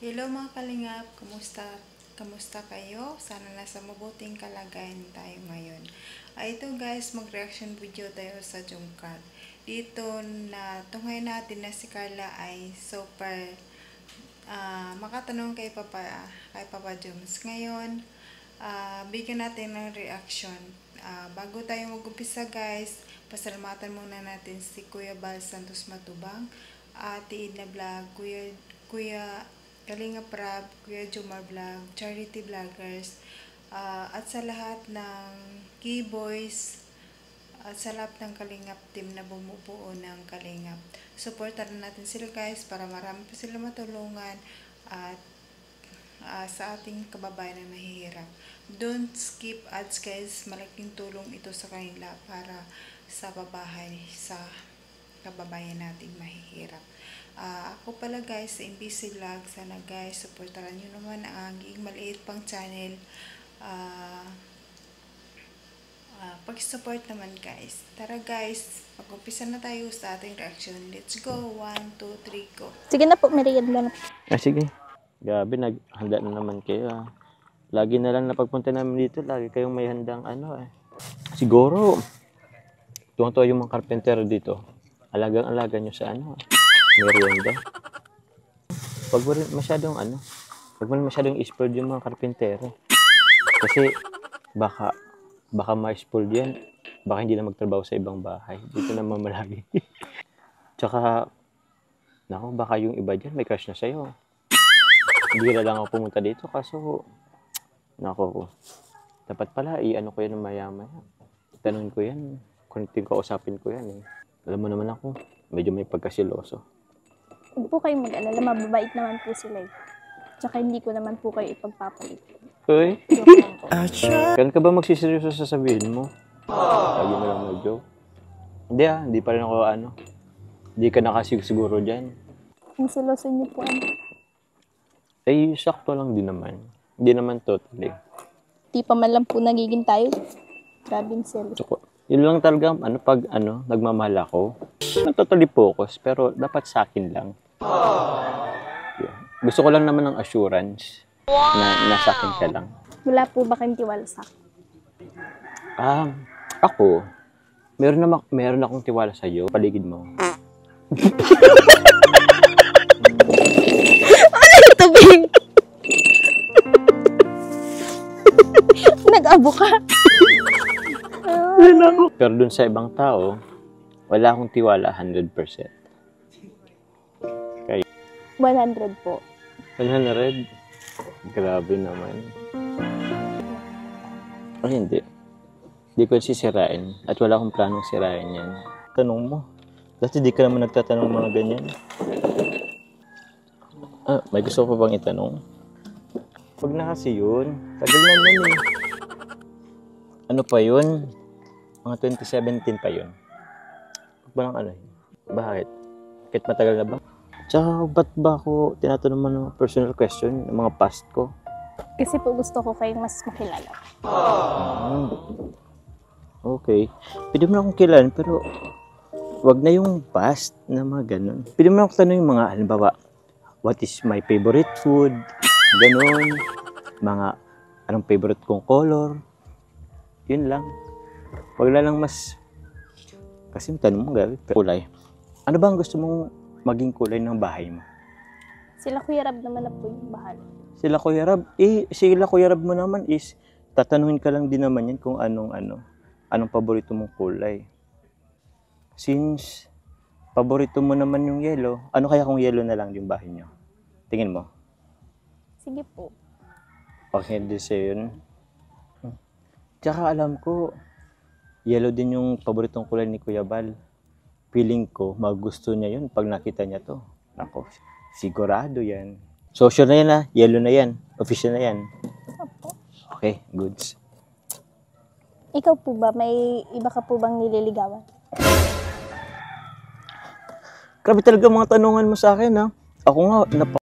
Hello mga kalingap, kamusta kayo? Sana nasa mabuting kalagayan tayo ngayon. Ito guys, mag-reaction video tayo sa Jungkook. Dito na tunghay natin na si Carla ay super makatanong kay Papa Joms. Ngayon, bigyan natin ng reaction. Bago tayo mag-umpisa guys, pasalamatan muna natin si Kuya Bal Santos Matubang, Ate Edna Vlog, Kuya Kalinga Prab, Kuya Jomar Vlog, Charity Vloggers, at sa lahat ng Keyboys, at sa lahat ng Kalingap team na bumubuo ng Kalingap. Supportan natin sila guys para marami pa sila matulungan at sa ating kababayan na mahihirap. Don't skip ads guys, malaking tulong ito sa kanila para sa kababayan nating mahihirap. Ako pala guys sa MBC Vlog, sana guys supportaran nyo naman ang aking maliit pang channel. Pag-support naman guys. Tara guys, mag-umpisa na tayo sa ating reaction. Let's go, 1, 2, 3, go. Sige na po, merienda na. Sige. Gabi, naghanda na naman kayo. Lagi na lang napagpunta namin dito, lagi kayong may handang Siguro, tuwang-tuwa yung mga carpenter dito. Alagang-alaga nyo sa merienda. Huwag mo rin masyadong spoiled yung mga karpentero. Kasi baka ma-spoiled yan. Baka hindi na magtrabaho sa ibang bahay. Dito naman malagi. Tsaka, baka yung iba dyan may crush na sa'yo. Hindi na lang ako pumunta dito. Kaso, dapat pala, ko yan ng maya-maya. Tanungin ko yan. Kausapin ko yan. Alam mo naman ako, medyo may pagkasiloso. Huwag po kayong mag-alala, mababait naman po sila. Tsaka hindi ko naman po kayo ipagpapalit. Uy? Kailan ka ba magsiseryoso sa sabihin mo? Lagi mo lang mag-joke. Hindi pa rin ako Hindi ka nakasiguro dyan. Ang siloso niyo po Sakto lang din naman. Hindi naman totally. Di pa man lang po nagiging tayo. Grabing selos. Yun lang talaga, pag nagmamahal ako. Totally focus, pero dapat sa akin lang. Yeah. Gusto ko lang naman ng assurance na nasa akin ka lang. Wala po ba kayong tiwala sa akin? Ako, meron akong tiwala sa iyo. Paligid mo. Ano ito, Bing? Nag-abo ka. Pero dun sa ibang tao, wala akong tiwala 100%. Kayo? 100 po. 100? Grabe naman. Hindi. Hindi ko sisirain. At wala akong planong sirain yan. Tanong mo. Dati di ka naman nagtatanong mga ganyan. May gusto ko pa bang itanong? Huwag na kasi yun. Tagal na yun Ano pa yun? Mga 2017 pa yun. Huwag ba lang Bakit? Kahit matagal na ba? Tsaka, ba't ba ako tinatanong mo ng personal question, ng mga past ko? Kasi po gusto ko kayong mas makilala. Okay. Pwede mo na akong kilalan, pero wag na yung past na mga ganun. Pwede mo na akong tanong yung mga, halimbawa, what is my favorite food? Ganun. Mga, anong favorite kong color? Yun lang. Wag na lang mas... Kasi tanong mo kulay. Ano ba ang gusto mong maging kulay ng bahay mo? Sila Kuya Rab naman na po yung bahala. Sila Kuya Rab? Sila Kuya Rab mo naman is, tatanungin ka lang din naman yan kung anong paborito mong kulay. Since, paborito mo naman yung yellow, ano kaya kung yellow na lang yung bahay nyo? Tingin mo? Sige po. Okay, hindi sa'yo yun. Tsaka alam ko, yellow din yung paboritong kulay ni Kuya Bal. Feeling ko, magusto niya yun pag nakita niya to. Ako, sigurado yan. So, sure na yan Yellow na yan. Official na yan. Opo. Okay, goods. Ikaw po ba, may iba ka po bang nililigawan? Grabe talaga mga tanungan mo sa akin, Ako nga,